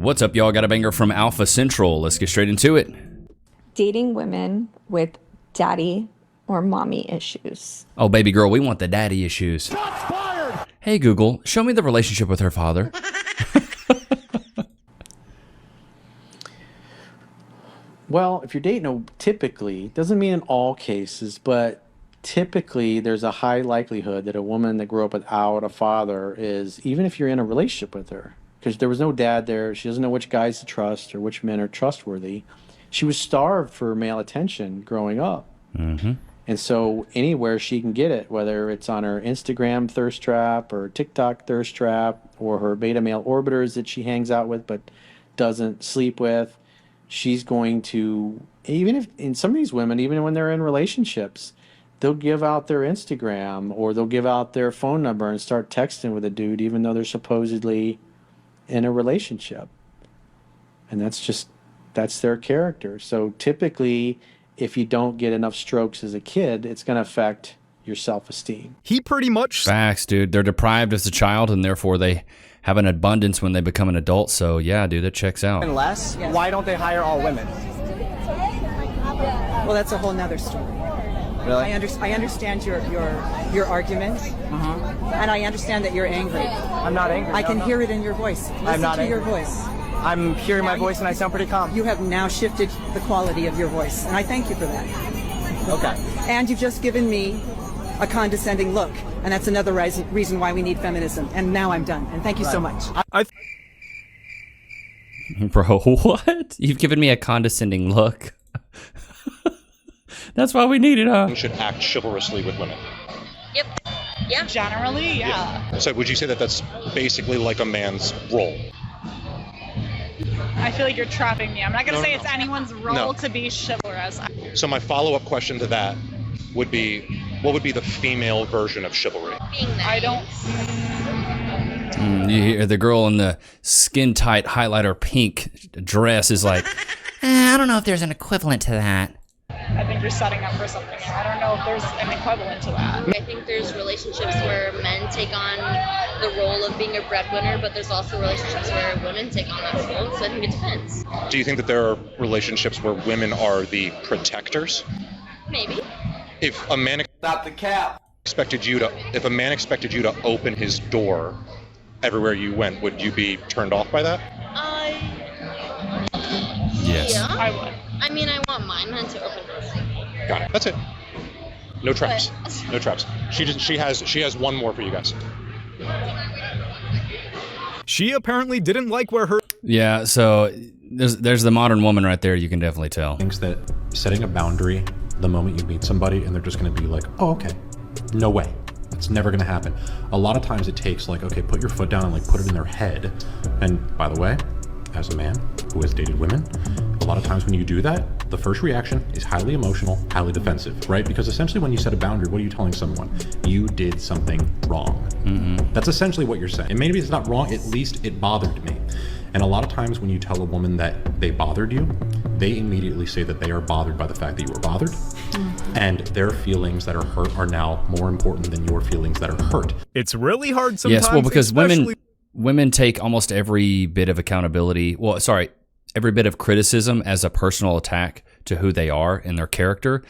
What's up, y'all? Got a banger from Alpha Central. Let's get straight into it. Dating women with daddy or mommy issues. Oh, baby girl, we want the daddy issues. Shots fired! Hey, Google, show me the relationship with her father. Well, if you're dating, typically, doesn't mean in all cases, but typically there's a high likelihood that a woman that grew up without a father is, even if you're in a relationship with her, because there was no dad there, she doesn't know which guys to trust or which men are trustworthy. She was starved for male attention growing up. Mm-hmm. And so anywhere she can get it, whether it's on her Instagram thirst trap or TikTok thirst trap or her beta male orbiters that she hangs out with but doesn't sleep with, she's going to, even if in some of these women, even when they're in relationships, they'll give out their Instagram or they'll give out their phone number and start texting with a dude, even though they're supposedly in a relationship. And that's their character. So typically, if you don't get enough strokes as a kid, it's going to affect your self-esteem. He pretty much... Facts, dude. They're deprived as a child, and therefore they have an abundance when they become an adult. So, yeah, dude, that checks out. Unless, why don't they hire all women? Well, that's a whole nother story. Really? I understand your argument, and I understand that you're angry. I'm not angry. I can hear it in your voice. Listen I'm not to angry. your voice. I'm hearing my voice and I sound pretty calm. You have now shifted the quality of your voice, and I thank you for that. Okay. And you've just given me a condescending look, and that's another reason why we need feminism. And now I'm done, and thank you so much. Bro, what? You've given me a condescending look. That's why we need it, huh? Should act chivalrously with women. Yep. Yeah. Generally, yeah. So would you say that that's basically like a man's role? I feel like you're trapping me. I'm not going to say it's anyone's role No. to be chivalrous. So my follow-up question to that would be, what would be the female version of chivalry? Being nice. I don't... You hear the girl in the skin-tight highlighter pink dress is like, I don't know if there's an equivalent to that. I think you're setting up for something. I don't know if there's an equivalent to that. I think there's relationships where men take on the role of being a breadwinner, but there's also relationships where women take on that role, so I think it depends. Do you think that there are relationships where women are the protectors? Maybe. If a man Stop the cap. expected you to open his door everywhere you went, would you be turned off by that? Yes. Yeah. I would. I mean, I want my men to open doors. Got it. That's it. No traps. No traps. She has one more for you guys. She apparently didn't like where her... Yeah, so there's the modern woman right there. You can definitely tell. Thinks that setting a boundary the moment you meet somebody and they're just going to be like, oh, okay, no way. It's never going to happen. A lot of times it takes like, okay, put your foot down and like put it in their head. And by the way, as a man who has dated women, a lot of times when you do that, the first reaction is highly emotional, highly defensive, right? Because essentially when you set a boundary, what are you telling someone? You did something wrong. Mm-hmm. That's essentially what you're saying. And maybe it's not wrong, at least it bothered me. And a lot of times when you tell a woman that they bothered you, they immediately say that they are bothered by the fact that you were bothered. Mm-hmm. And their feelings that are hurt are now more important than your feelings that are hurt. It's really hard sometimes. Yes, well, because especially... women take almost every bit of accountability. Well, sorry, every bit of criticism as a personal attack to who they are and their character.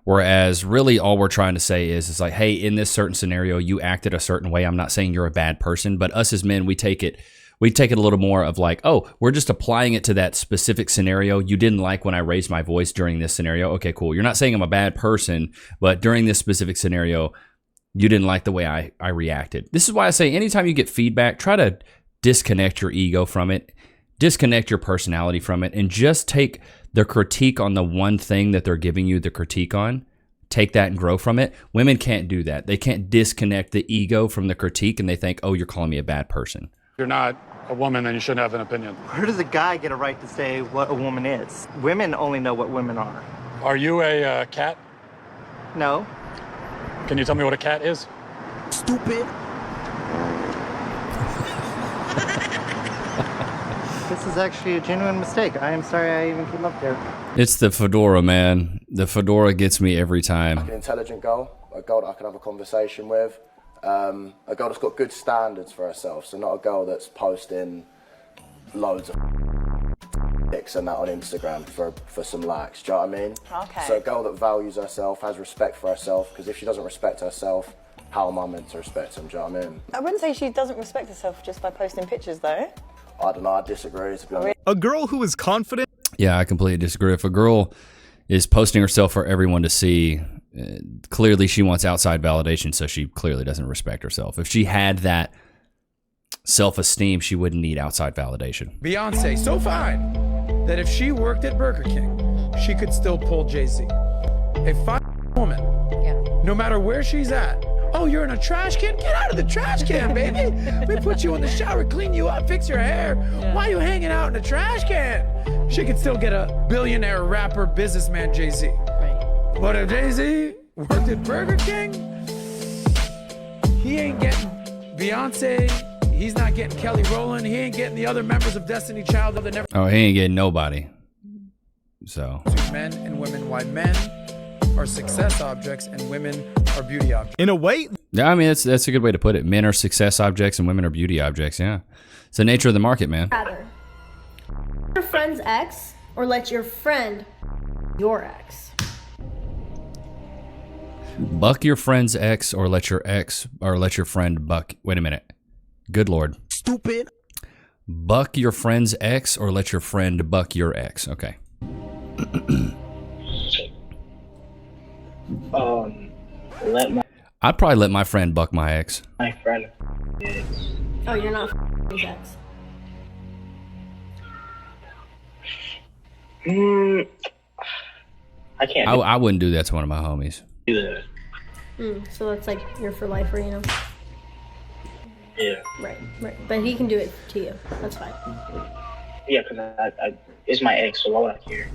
Whereas really all we're trying to say is like, hey, in this certain scenario, you acted a certain way. I'm not saying you're a bad person, but us as men, we take it a little more of like, oh, we're just applying it to that specific scenario. You didn't like when I raised my voice during this scenario. Okay, cool. You're not saying I'm a bad person, but during this specific scenario, you didn't like the way I reacted. This is why I say anytime you get feedback, try to disconnect your ego from it, disconnect your personality from it, and just take the critique on the one thing that they're giving you the critique on. Take that and grow from it. Women can't do that. They can't disconnect the ego from the critique and they think, oh, you're calling me a bad person. You're not a woman, then you shouldn't have an opinion. Where does a guy get a right to say what a woman is? Women only know what women are. Are you a cat? No. Can you tell me what a cat is? Stupid. This is actually a genuine mistake. I am sorry I even came up there. It's the fedora, man. The fedora gets me every time. Like an intelligent girl, a girl that I can have a conversation with, a girl that's got good standards for herself, so not a girl that's posting loads of pics and that on Instagram for some likes. Do you know what I mean? Okay. So a girl that values herself, has respect for herself, because if she doesn't respect herself, how am I meant to respect him? Do you know what I mean? I wouldn't say she doesn't respect herself just by posting pictures, though. I don't know, I disagree, to be honest. A girl who is confident. Yeah, I completely disagree. If a girl is posting herself for everyone to see, clearly she wants outside validation, so she clearly doesn't respect herself. If she had that self-esteem, she wouldn't need outside validation. Beyonce, so fine that if she worked at Burger King, she could still pull Jay-Z. A fine woman, no matter where she's at. Oh, you're in a trash can? Get out of the trash can, baby. We put you in the shower, clean you up, fix your hair. Why are you hanging out in a trash can? She could still get a billionaire rapper businessman Jay-Z. Right. But if Jay-Z worked at Burger King, he ain't getting Beyonce. He's not getting Kelly Rowland. He ain't getting the other members of Destiny Child. Oh, he ain't getting nobody. So. Men and women, why men are success objects and women are beauty objects. In a way. Yeah, I mean, that's a good way to put it. Men are success objects and women are beauty objects. Yeah. It's the nature of the market, man. Rather, your friend's ex or let your friend your ex. Buck your friend's ex or let your friend buck. Wait a minute. Good Lord. Stupid. Buck your friend's ex or let your friend buck your ex. Okay. I'd probably let my friend buck my ex. My friend. Oh, you're not his ex. I can't. I wouldn't do that to one of my homies. Do that. So it's like you're for life, you know? Yeah. Right. But he can do it to you. That's fine. Yeah, because I it's my ex, so why would I care?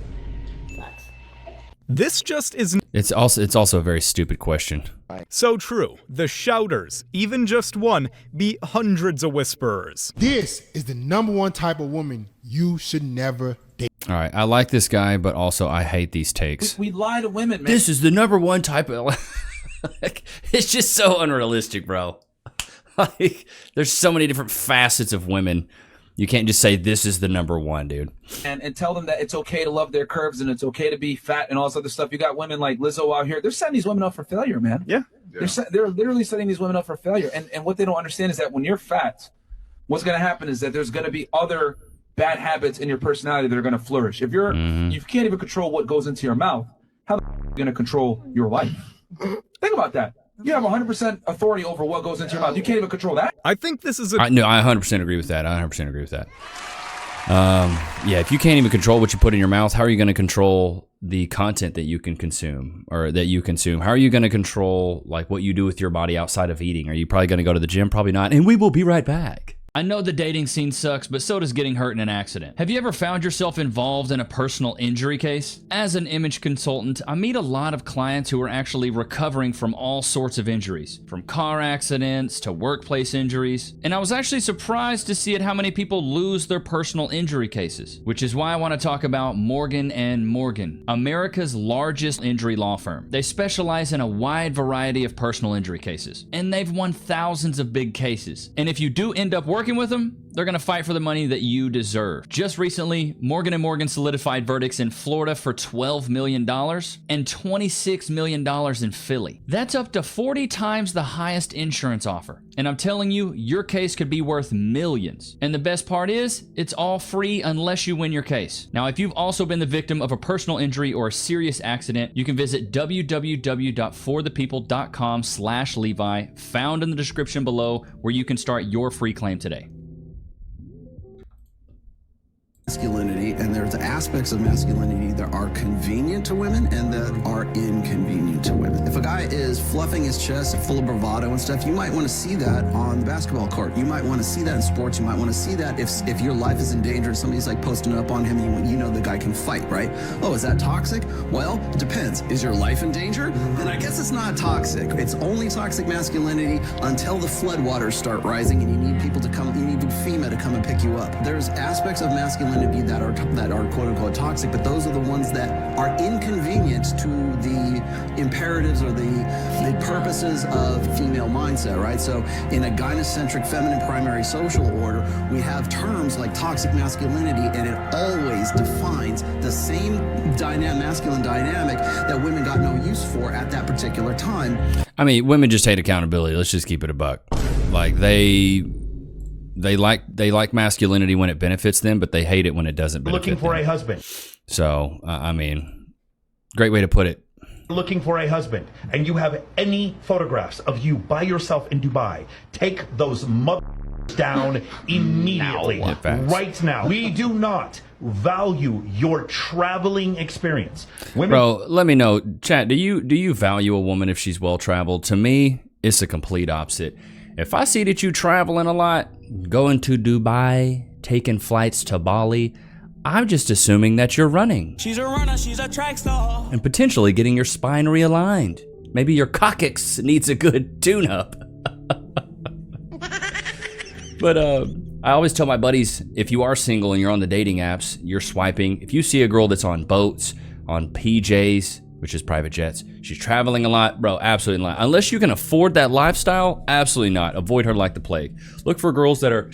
This just isn't. It's also a very stupid question. So true. The shouters, even just one, be hundreds of whisperers. This is the #1 type of woman you should never date. All right, I like this guy, but also I hate these takes. We lie to women, man. This is the #1 type of. It's just so unrealistic, bro. Like, there's so many different facets of women. You can't just say this is the #1, dude. And tell them that it's okay to love their curves and it's okay to be fat and all this other stuff. You got women like Lizzo out here. They're setting these women up for failure, man. Yeah. They're literally setting these women up for failure. And what they don't understand is that when you're fat, what's going to happen is that there's going to be other bad habits in your personality that are going to flourish. If you can't even control what goes into your mouth, how the are you going to control your life? Think about that. You have 100% authority over what goes into your mouth. You can't even control that. I think this is No, I 100% agree with that. I 100% agree with that. Yeah, if you can't even control what you put in your mouth, how are you going to control the content that you can consume or that you consume? How are you going to control like what you do with your body outside of eating? Are you probably going to go to the gym? Probably not. And we will be right back. I know the dating scene sucks, but so does getting hurt in an accident. Have you ever found yourself involved in a personal injury case? As an image consultant, I meet a lot of clients who are actually recovering from all sorts of injuries, from car accidents to workplace injuries. And I was actually surprised to see how many people lose their personal injury cases, which is why I want to talk about Morgan & Morgan, America's largest injury law firm. They specialize in a wide variety of personal injury cases, and they've won thousands of big cases. And if you do end up working with them, they're going to fight for the money that you deserve. Just recently, Morgan & Morgan solidified verdicts in Florida for $12 million and $26 million in Philly. That's up to 40 times the highest insurance offer. And I'm telling you, your case could be worth millions. And the best part is, it's all free unless you win your case. Now, if you've also been the victim of a personal injury or a serious accident, you can visit www.forthepeople.com/Levi, found in the description below, where you can start your free claim today. Masculinity, and there's aspects of masculinity that are convenient to women and that are inconvenient to women. If a guy is fluffing his chest full of bravado and stuff, you might want to see that on the basketball court. You might want to see that in sports. You might want to see that if your life is in danger and somebody's like posting up on him, you know the guy can fight, right? Oh, is that toxic? Well, it depends. Is your life in danger? Then I guess it's not toxic. It's only toxic masculinity until the floodwaters start rising and you need people to come, you need FEMA to come and pick you up. There's aspects of masculinity that that are quote unquote toxic, but those are the ones that are inconvenient to the imperatives or the purposes of female mindset, right? So in a gynocentric feminine primary social order, we have terms like toxic masculinity, and it always defines the same masculine dynamic that women got no use for at that particular time. I mean, women just hate accountability. Let's just keep it a buck. Like they like masculinity when it benefits them, but they hate it when it doesn't benefit Looking for them. a husband. So, I mean, great way to put it. Looking for a husband, and you have any photographs of you by yourself in Dubai, take those down immediately. Right now. We do not value your traveling experience. Women. Bro, let me know, chat, do you value a woman if she's well traveled? To me, it's the complete opposite. If I see that you traveling a lot, going to Dubai, taking flights to Bali, I'm just assuming that you're running. She's a runner, she's a track star. And potentially getting your spine realigned. Maybe your coccyx needs a good tune-up. But I always tell my buddies, if you are single and you're on the dating apps, you're swiping. If you see a girl that's on boats, on PJs, which is private jets, she's traveling a lot, bro, absolutely not. Unless you can afford that lifestyle, absolutely not. Avoid her like the plague. Look for girls that are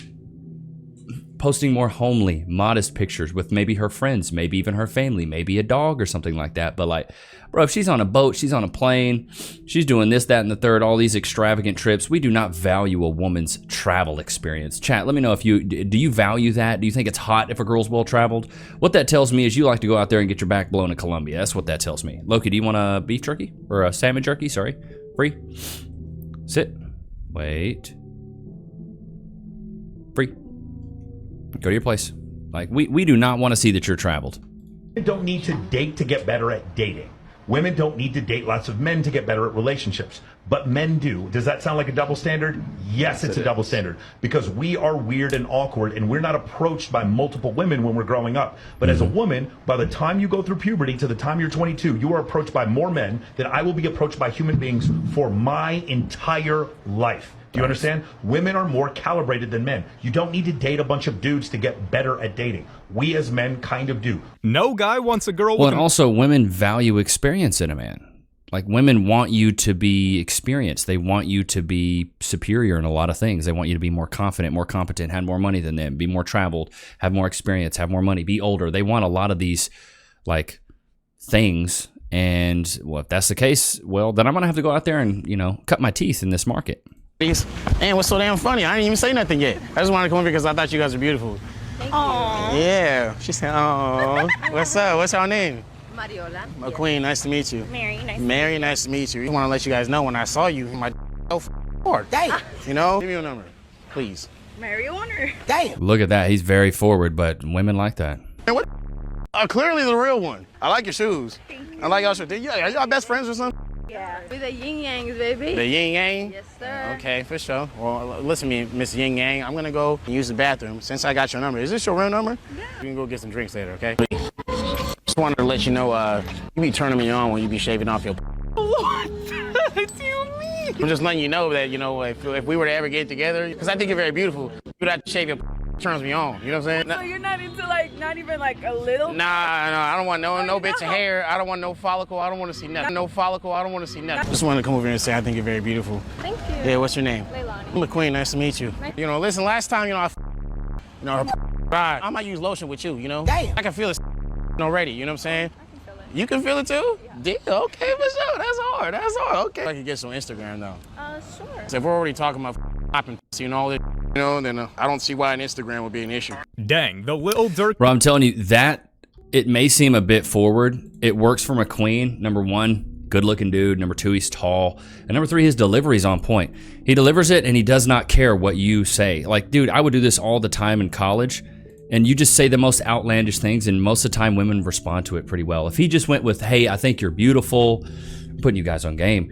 posting more homely, modest pictures with maybe her friends, maybe even her family, maybe a dog or something like that. But like, bro, if she's on a boat, she's on a plane, she's doing this, that, and the third, all these extravagant trips, we do not value a woman's travel experience. Chat, let me know if do you value that? Do you think it's hot if a girl's well-traveled? What that tells me is you like to go out there and get your back blown in Colombia. That's what that tells me. Loki, do you want a beef jerky? Or a salmon jerky, sorry. Free. Sit. Wait. Free. Go to your place. Like, we do not want to see that you're traveled. Women don't need to date to get better at dating. Women don't need to date lots of men to get better at relationships, but men do. Does that sound like a double standard? Yes, it's a double standard, because we are weird and awkward, and we're not approached by multiple women when we're growing up. But as a woman, by the time you go through puberty to the time you're 22, you are approached by more men than I will be approached by human beings for my entire life. Do you understand? Women are more calibrated than men. You don't need to date a bunch of dudes to get better at dating. We as men kind of do. No guy wants a girl Well, with and also women value experience in a man. Like, women want you to be experienced. They want you to be superior in a lot of things. They want you to be more confident, more competent, have more money than them, be more traveled, have more experience, have more money, be older. They want a lot of these, like, things. And, well, if that's the case, well, then I'm going to have to go out there and, you know, cut my teeth in this market. And what's so damn funny? I didn't even say nothing yet. I just wanted to come over because I thought you guys were beautiful. Aww. Yeah. She said, oh, what's up? What's your name? Mariola. McQueen, nice to meet you. Mary, nice to meet you. I want to let you guys know when I saw you, my hard. Damn. You know? Give me your number, please. Mary Warner. Damn. Look at that. He's very forward, but women like that. And what? Clearly the real one. I like your shoes. I like y'all shoes. Are y'all best friends or something? Yeah. We're the yin yangs, baby. The yin yang? Yes, sir. Okay, for sure. Well, listen to me, Miss Yin Yang. I'm gonna go and use the bathroom since I got your number. Is this your real number? Yeah. You can go get some drinks later, okay? Just wanted to let you know, you be turning me on when you be shaving off your. What do you mean? I'm just letting you know that, you know, if we were to ever get together, because I think you're very beautiful, you'd have to shave your. Turns me on, you know what I'm saying? So you're not into, like, not even like a little? Nah, I don't want no bits of hair. I don't want no follicle. I don't want to see nothing. No follicle. I don't want to see nothing. Just wanted to come over here and say I think you're very beautiful. Thank you. Yeah, what's your name? Leilani. I'm McQueen. Nice to meet you. You know, listen, last time, you know, I might use lotion with you, you know? Damn. I can feel it already, you know what I'm saying? I can feel it. You can feel it too? Yeah. Okay, for sure. That's hard. Okay. I can get some Instagram though. Sure. So if we're already talking about popping, you know, all this, you know, then I don't see why an Instagram would be an issue. Dang, the little dirt. Bro, I'm telling you, that, it may seem a bit forward. It works for McQueen. Number one, good looking dude. Number two, he's tall. And number three, his delivery's on point. He delivers it and he does not care what you say. Like, dude, I would do this all the time in college. And you just say the most outlandish things, and most of the time women respond to it pretty well. If he just went with, hey, I think you're beautiful, I'm putting you guys on game.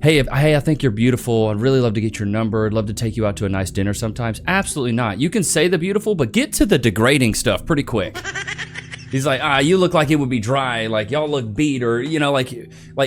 Hey, I think you're beautiful. I'd really love to get your number. I'd love to take you out to a nice dinner sometimes. Absolutely not. You can say the beautiful, but get to the degrading stuff pretty quick. He's like, you look like it would be dry. Like, y'all look beat, or, you know, like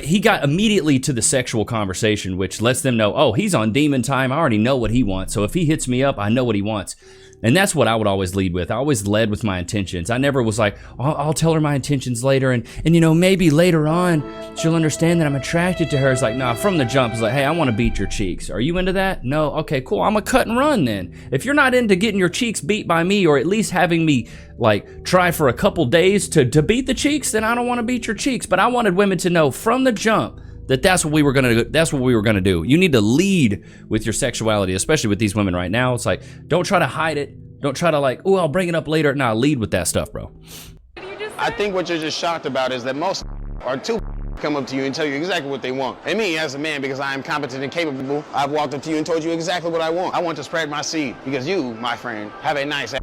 he got immediately to the sexual conversation, which lets them know, oh, he's on demon time. I already know what he wants. So if he hits me up, I know what he wants. And that's what I would always lead with. I always led with my intentions. I never was like, I'll tell her my intentions later, and you know, maybe later on she'll understand that I'm attracted to her. It's like, nah, from the jump, it's like, hey, I want to beat your cheeks. Are you into that? No? Okay, cool. I'm a cut and run then. If you're not into getting your cheeks beat by me, or at least having me like try for a couple days to beat the cheeks, then I don't want to beat your cheeks. But I wanted women to know from the jump that's what we were gonna do. You need to lead with your sexuality, especially with these women right now. It's like, don't try to hide it. Don't try to like, oh, I'll bring it up later. Nah, lead with that stuff, bro. I think what you're just shocked about is that most are too come up to you and tell you exactly what they want. And me, as a man, because I am competent and capable, I've walked up to you and told you exactly what I want. I want to spread my seed because you, my friend, have a nice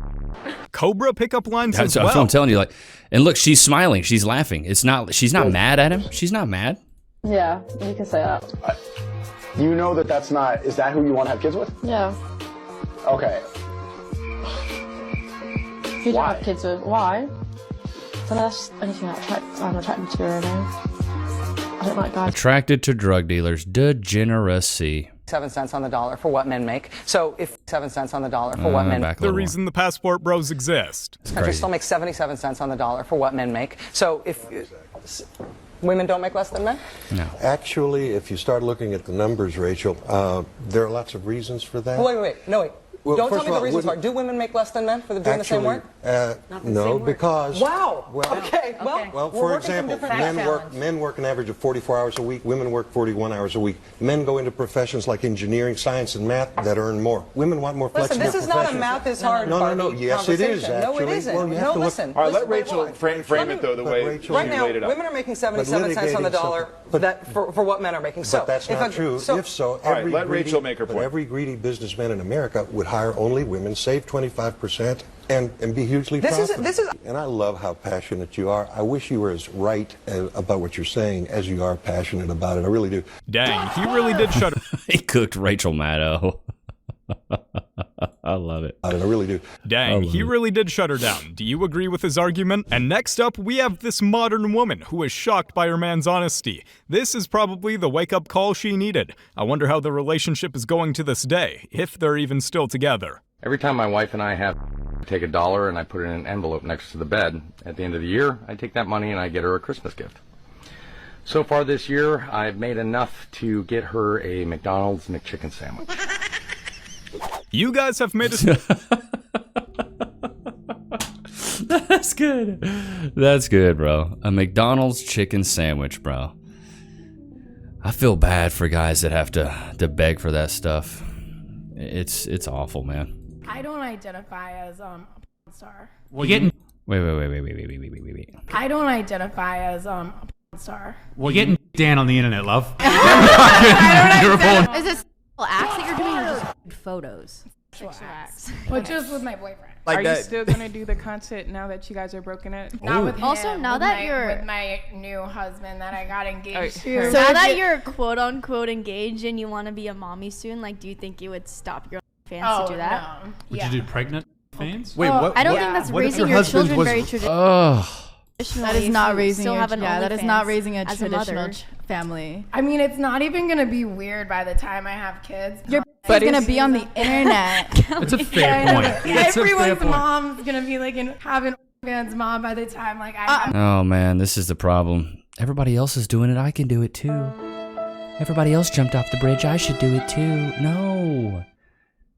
Cobra pickup lines as well. That's what I'm telling you. Like, and look, she's smiling. She's laughing. She's not mad at him. She's not mad. Yeah, you can say that. You know that's not, is that who you want to have kids with? Yeah. Okay. Who do you have kids with? Why? So that's anything I'm attracted to right now. I don't like guys. Attracted to drug dealers. Degeneracy. 7 cents on the dollar for what men make. So if 7 cents on the dollar for what men make. The reason the passport bros exist. This country still makes 77 cents on the dollar for what men make. So if women don't make less than men? No. Actually, if you start looking at the numbers, Rachel, there are lots of reasons for that. Wait. No. Well, don't tell first me of all, the reasons why. Do women make less than men for doing the same work? No, because... Wow. Well, okay. Well, for example, men work an average of 44 hours a week. Women work 41 hours a week. Men go into professions like engineering, science, and math that earn more. Women want more flexible professions. Listen, this is not a math is hard No. Yes, it is, actually. No, it isn't. Well, you have to listen. All right, let Rachel frame it, though, the way you right now, laid it out. women are making 77 cents on the dollar for what men are making. But that's not true. If so, let Rachel make her point. Every greedy businessman in America would hire only women, save 25%, and be hugely profitable. And I love how passionate you are. I wish you were as right about what you're saying as you are passionate about it. I really do. Dang, he really did shut her. He cooked Rachel Maddow. I love it. I really do. Dang, he really did shut her down. Do you agree with his argument? And next up, we have this modern woman who is shocked by her man's honesty. This is probably the wake-up call she needed. I wonder how the relationship is going to this day, if they're even still together. Every time my wife and I have take $1 and I put it in an envelope next to the bed, at the end of the year, I take that money and I get her a Christmas gift. So far this year, I've made enough to get her a McDonald's McChicken sandwich. You guys have made us. That's good. That's good, bro. A McDonald's chicken sandwich, bro. I feel bad for guys that have to beg for that stuff. It's awful, man. I don't identify as a porn star. Well, getting wait. I don't identify as a porn star. Well, getting Dan on the internet, love. Is this acts that you're doing or just photos? But just with my boyfriend. Are you still gonna do the content now that you guys are broken up? Not with him. Also, now with that my, you're with my new husband that I got engaged to. So now that you're quote unquote engaged and you want to be a mommy soon, like, do you think it would stop your fans to do that? No. Would you do pregnant fans? Wait, what? I don't think that's raising your children very traditional. That is not raising still your, have an that is OnlyFans not raising a as traditional mother. family. I mean, it's not even gonna be weird by the time I have kids. Your is gonna be on the internet. That's a fair point. Everyone's mom's gonna be like having fans mom by the time like I have. Oh man, this is the problem. Everybody else is doing it. I can do it too. Everybody else jumped off the bridge. I should do it too. No.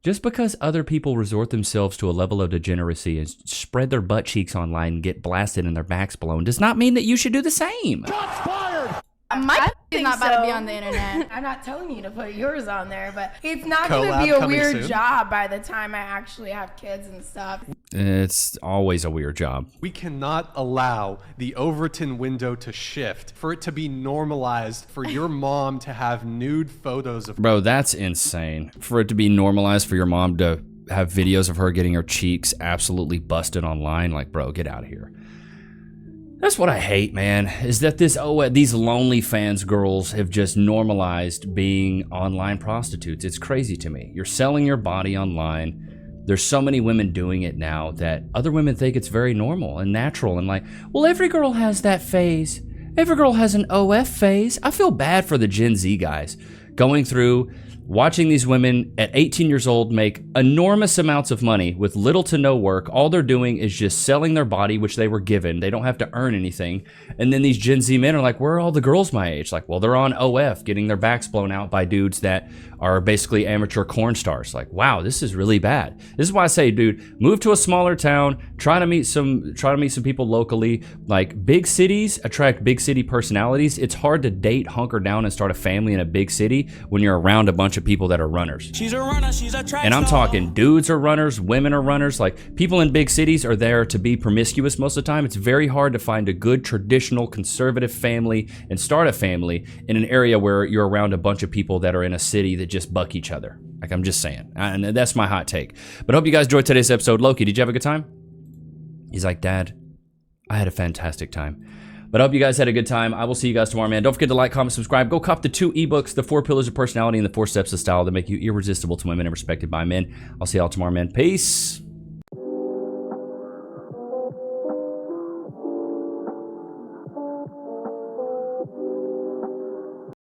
Just because other people resort themselves to a level of degeneracy and spread their butt cheeks online and get blasted and their backs blown does not mean that you should do the same. Shots fired! My is not about to be on the internet. I'm not telling you to put yours on there, but it's not going to be a weird job by the time I actually have kids and stuff. It's always a weird job. We cannot allow the Overton window to shift, for it to be normalized for your mom to have nude photos of. Bro, that's insane. For it to be normalized for your mom to have videos of her getting her cheeks absolutely busted online, like, bro, get out of here. That's what I hate, man, is that these OnlyFans girls have just normalized being online prostitutes. It's crazy to me. You're selling your body online. There's so many women doing it now that other women think it's very normal and natural and like, well, every girl has that phase. Every girl has an OF phase. I feel bad for the Gen Z guys going through watching these women at 18 years old make enormous amounts of money with little to no work. All they're doing is just selling their body, which they were given. They don't have to earn anything. And then these Gen Z men are like, where are all the girls my age? Like, well, they're on OF getting their backs blown out by dudes that are basically amateur corn stars. Like, wow, this is really bad. This is why I say, dude, move to a smaller town, try to meet some people locally. Like, big cities attract big city personalities. It's hard to date, hunker down, and start a family in a big city when you're around a bunch of people that are runners. She's a runner, she's a track And I'm star. talking dudes are runners, women are runners. Like, people in big cities are there to be promiscuous most of the time. It's very hard to find a good traditional conservative family and start a family in an area where you're around a bunch of people that are in a city that just buck each other. Like, I'm just saying. And that's my hot take. But I hope you guys enjoyed today's episode. Loki, did you have a good time? He's like, Dad, I had a fantastic time. But I hope you guys had a good time. I will see you guys tomorrow, man. Don't forget to like, comment, subscribe. Go cop the 2 ebooks, The 4 Pillars of Personality and The 4 Steps of Style that make you irresistible to women and respected by men. I'll see y'all tomorrow, man. Peace.